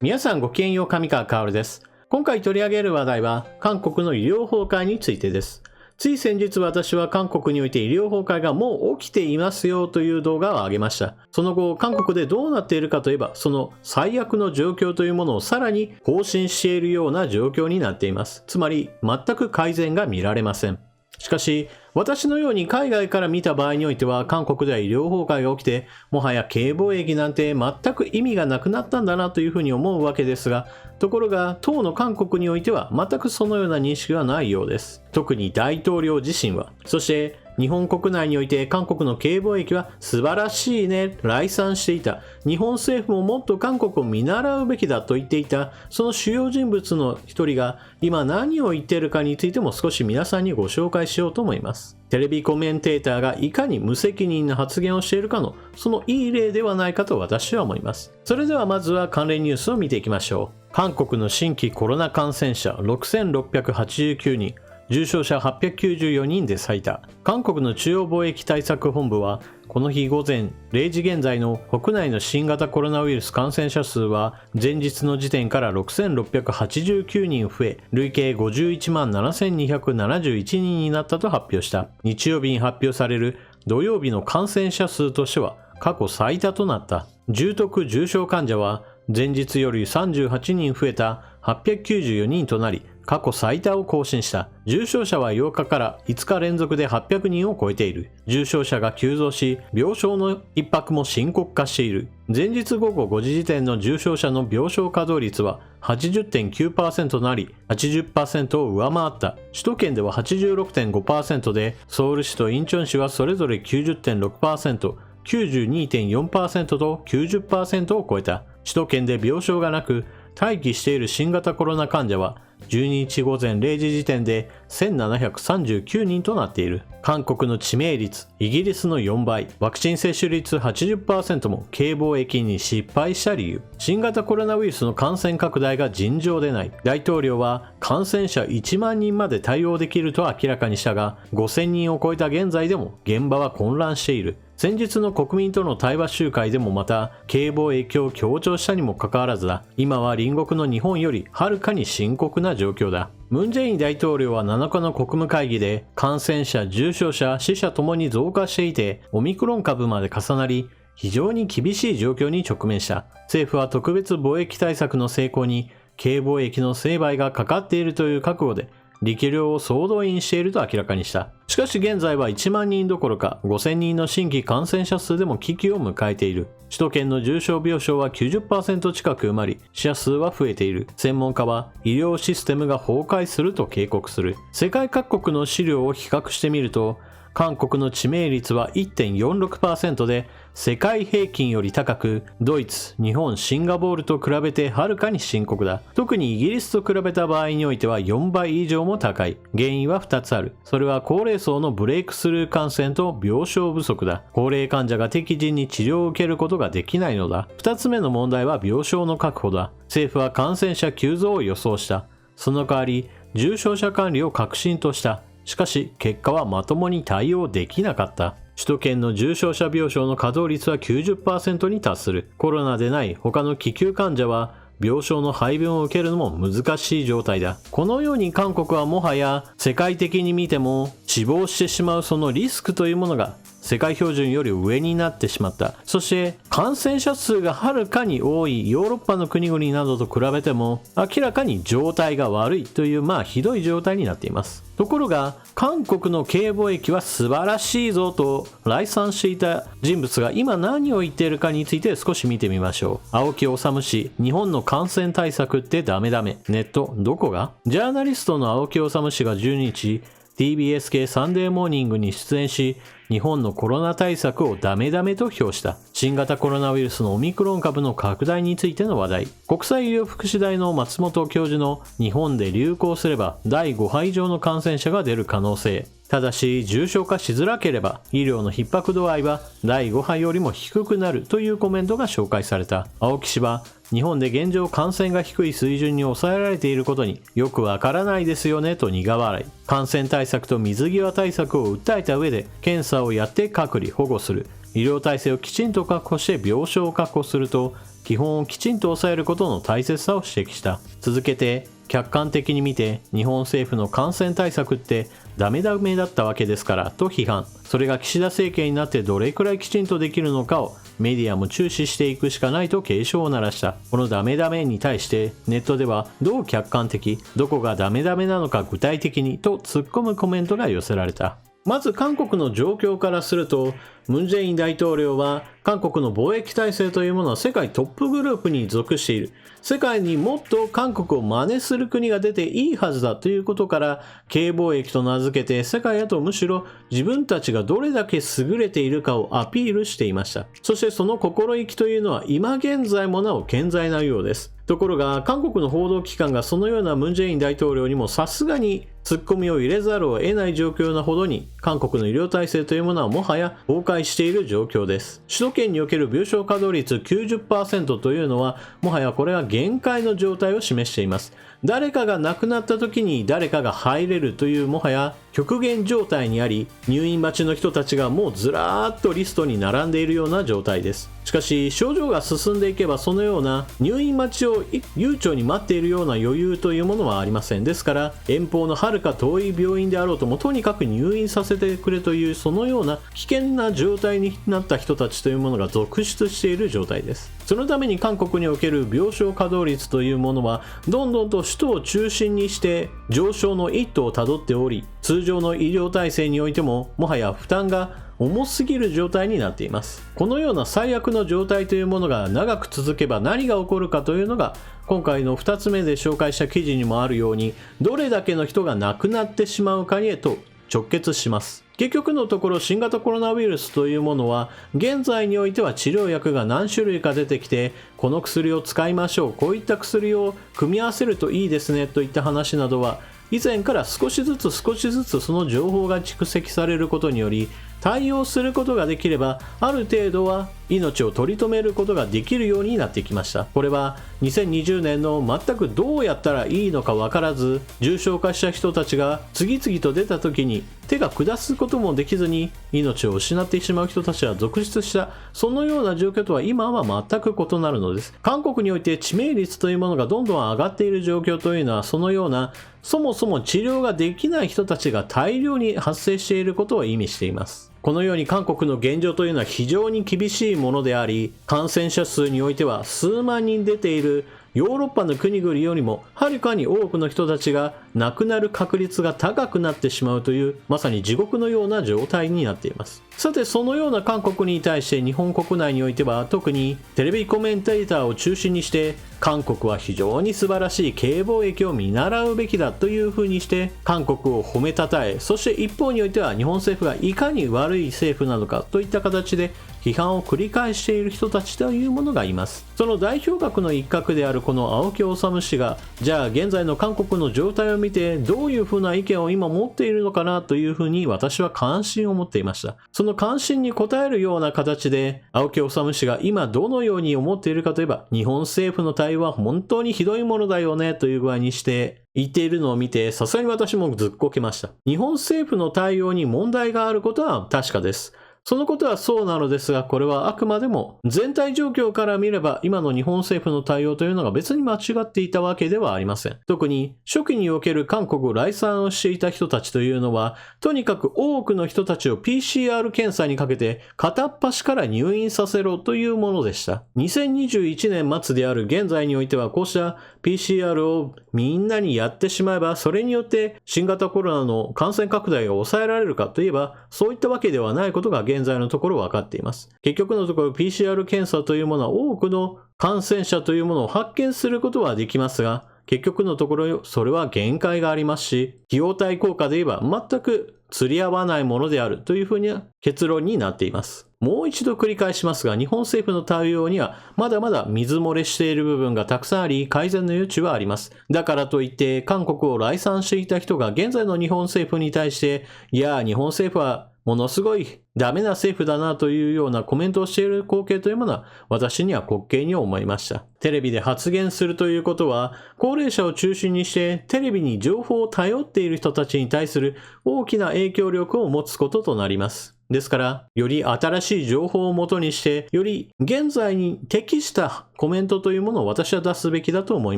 皆さんごきげんよう、上川薫です。今回取り上げる話題は韓国の医療崩壊についてです。つい先日私は韓国において医療崩壊がもう起きていますよという動画を上げました。その後韓国でどうなっているかといえば、その最悪の状況というものをさらに更新しているような状況になっています。つまり全く改善が見られません。しかし、私のように海外から見た場合においては、韓国では医療崩壊が起きて、もはやK貿易なんて全く意味がなくなったんだなというふうに思うわけですが、ところが当の韓国においては全くそのような認識はないようです。特に大統領自身は、そして日本国内において韓国のK貿易は素晴らしいね、礼賛していた。日本政府ももっと韓国を見習うべきだと言っていた、その主要人物の一人が今何を言っているかについても少し皆さんにご紹介しようと思います。テレビコメンテーターがいかに無責任な発言をしているかの、そのいい例ではないかと私は思います。それではまずは関連ニュースを見ていきましょう。韓国の新規コロナ感染者6689人、重症者894人で最多。韓国の中央防疫対策本部は、この日午前0時現在の国内の新型コロナウイルス感染者数は前日の時点から6689人増え、累計51万7271人になったと発表した。日曜日に発表される土曜日の感染者数としては過去最多となった。重篤重症患者は前日より38人増えた894人となり、過去最多を更新した。重症者は8日から5日連続で800人を超えている。重症者が急増し、病床の逼迫も深刻化している。前日午後5時時点の重症者の病床稼働率は 80.9% となり、80% を上回った。首都圏では 86.5% で、ソウル市とインチョン市はそれぞれ 90.6%、92.4% と 90% を超えた。首都圏で病床がなく、待機している新型コロナ患者は12日午前0時時点で1739人となっている。韓国の致命率、イギリスの4倍、ワクチン接種率 80% もK貿易に失敗した理由。新型コロナウイルスの感染拡大が尋常でない。大統領は感染者1万人まで対応できると明らかにしたが、5000人を超えた現在でも現場は混乱している。先日の国民との対話集会でもまたK貿易を強調したにもかかわらずだ。今は隣国の日本よりはるかに深刻な状況だ。ムン・ジェイン大統領は7日の国務会議で、感染者、重症者、死者ともに増加していて、オミクロン株まで重なり、非常に厳しい状況に直面した。政府は特別貿易対策の成功にK貿易の成敗がかかっているという覚悟で、力量を総動員していると明らかにした。しかし現在は1万人どころか5000人の新規感染者数でも危機を迎えている。首都圏の重症病床は 90% 近く埋まり、死者数は増えている。専門家は医療システムが崩壊すると警告する。世界各国の資料を比較してみると、韓国の致命率は 1.46% で世界平均より高く、ドイツ、日本、シンガポールと比べてはるかに深刻だ。特にイギリスと比べた場合においては4倍以上も高い。原因は2つある。それは高齢層のブレイクスルー感染と病床不足だ。高齢患者が適時に治療を受けることができないのだ。2つ目の問題は病床の確保だ。政府は感染者急増を予想した。その代わり、重症者管理を革新とした。しかし結果はまともに対応できなかった。首都圏の重症者病床の稼働率は 90% に達する。コロナでない他の危急患者は病床の配分を受けるのも難しい状態だ。このように韓国はもはや世界的に見ても死亡してしまうそのリスクというものが世界標準より上になってしまった。そして感染者数がはるかに多いヨーロッパの国々などと比べても明らかに状態が悪いというひどい状態になっています。ところが韓国のK貿易は素晴らしいぞと礼賛していた人物が今何を言っているかについて少し見てみましょう。青木治氏、日本の感染対策ってダメダメ。ネットどこが？ジャーナリストの青木治氏が12日TBS 系サンデーモーニングに出演し、日本のコロナ対策をダメダメと評した。新型コロナウイルスのオミクロン株の拡大についての話題。国際医療福祉大の松本教授の日本で流行すれば第5波以上の感染者が出る可能性。ただし重症化しづらければ医療の逼迫度合いは第5波よりも低くなるというコメントが紹介された。青木氏は日本で現状感染が低い水準に抑えられていることによくわからないですよねと苦笑い。感染対策と水際対策を訴えた上で検査をやって隔離保護する。医療体制をきちんと確保して病床を確保すると基本をきちんと抑えることの大切さを指摘した。続けて、客観的に見て日本政府の感染対策ってダメだったわけですからと批判。それが岸田政権になってどれくらいきちんとできるのかをメディアも注視していくしかないと警鐘を鳴らした。このダメに対してネットではどう客観的、どこがダメなのか具体的にと突っ込むコメントが寄せられた。まず韓国の状況からすると、ムン・ジェイン大統領は韓国の貿易体制というものは世界トップグループに属している。世界にもっと韓国を真似する国が出ていいはずだということから、K貿易と名付けて世界へとむしろ自分たちがどれだけ優れているかをアピールしていました。そしてその心意気というのは今現在もなお健在なようです。ところが韓国の報道機関がそのようなムン・ジェイン大統領にもさすがにツッコミを入れざるを得ない状況なほどに、韓国の医療体制というものはもはや崩壊している状況です。首都圏における病床稼働率 90% というのは、もはやこれは限界の状態を示しています。誰かが亡くなった時に誰かが入れるというもはや極限状態にあり、入院待ちの人たちがもうずらーっとリストに並んでいるような状態です。しかし症状が進んでいけばそのような入院待ちを悠長に待っているような余裕というものはありません。ですから遠方の遥か遠い病院であろうともとにかく入院させてくれというそのような危険な状態になった人たちというものが続出している状態です。そのために韓国における病床稼働率というものはどんどんと首都を中心にして上昇の一途をたどっており、通常の医療体制においてももはや負担が重すぎる状態になっています。このような最悪の状態というものが長く続けば何が起こるかというのが今回の2つ目で紹介した記事にもあるように、どれだけの人が亡くなってしまうかへと直結します。結局のところ新型コロナウイルスというものは現在においては治療薬が何種類か出てきて、この薬を使いましょう、こういった薬を組み合わせるといいですねといった話などは以前から少しずつその情報が蓄積されることにより対応することができれば、ある程度は命を取り留めることができるようになってきました。これは2020年の全くどうやったらいいのか分からず重症化した人たちが次々と出た時に手が下すこともできずに命を失ってしまう人たちは続出した、そのような状況とは今は全く異なるのです。韓国において致命率というものがどんどん上がっている状況というのは、そのようなそもそも治療ができない人たちが大量に発生していることを意味しています。このように韓国の現状というのは非常に厳しいものであり、感染者数においては数万人出ているヨーロッパの国々よりもはるかに多くの人たちが亡くなる確率が高くなってしまうというまさに地獄のような状態になっています。さてそのような韓国に対して日本国内においては特にテレビコメンテーターを中心にして韓国は非常に素晴らしい経貿易を見習うべきだというふうにして韓国を褒めたたえ、そして一方においては日本政府がいかに悪い政府なのかといった形で批判を繰り返している人たちというものがいます。その代表格の一角であるこの青木治氏が、じゃあ現在の韓国の状態を見てどういうふうな意見を今持っているのかなというふうに私は関心を持っていました。その関心に応えるような形で青木治氏が今どのように思っているかといえば、日本政府の対応は本当にひどいものだよねという具合にして言っているのを見て、さすがに私もずっこけました。日本政府の対応に問題があることは確かです。そのことはそうなのですが、これはあくまでも全体状況から見れば今の日本政府の対応というのが別に間違っていたわけではありません。特に初期における韓国来産をしていた人たちというのは、とにかく多くの人たちを PCR 検査にかけて片っ端から入院させろというものでした。2021年末である現在においてはこうした PCR をみんなにやってしまえば、それによって新型コロナの感染拡大が抑えられるかといえば、そういったわけではないことが現在のところ分かっています。結局のところ PCR 検査というものは多くの感染者というものを発見することはできますが、結局のところそれは限界がありますし、費用対効果で言えば全く釣り合わないものであるというふうな結論になっています。もう一度繰り返しますが、日本政府の対応にはまだまだ水漏れしている部分がたくさんあり、改善の余地はあります。だからといって韓国を来産していた人が現在の日本政府に対して、いや日本政府はものすごいダメな政府だなというようなコメントをしている光景というものは私には滑稽に思いました。テレビで発言するということは、高齢者を中心にしてテレビに情報を頼っている人たちに対する大きな影響力を持つこととなります。ですから、より新しい情報をもとにして、より現在に適したコメントというものを私は出すべきだと思い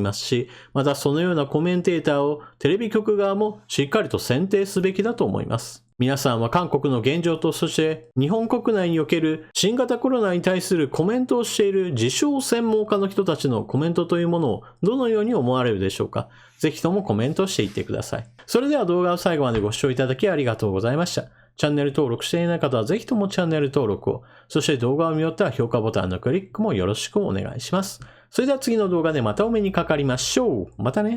ますし、またそのようなコメンテーターをテレビ局側もしっかりと選定すべきだと思います。皆さんは韓国の現状と、そして日本国内における新型コロナに対するコメントをしている自称専門家の人たちのコメントというものをどのように思われるでしょうか。ぜひともコメントしていってください。それでは動画を最後までご視聴いただきありがとうございました。チャンネル登録していない方はぜひともチャンネル登録を、そして動画を見終わったら評価ボタンのクリックもよろしくお願いします。それでは次の動画でまたお目にかかりましょう。またね。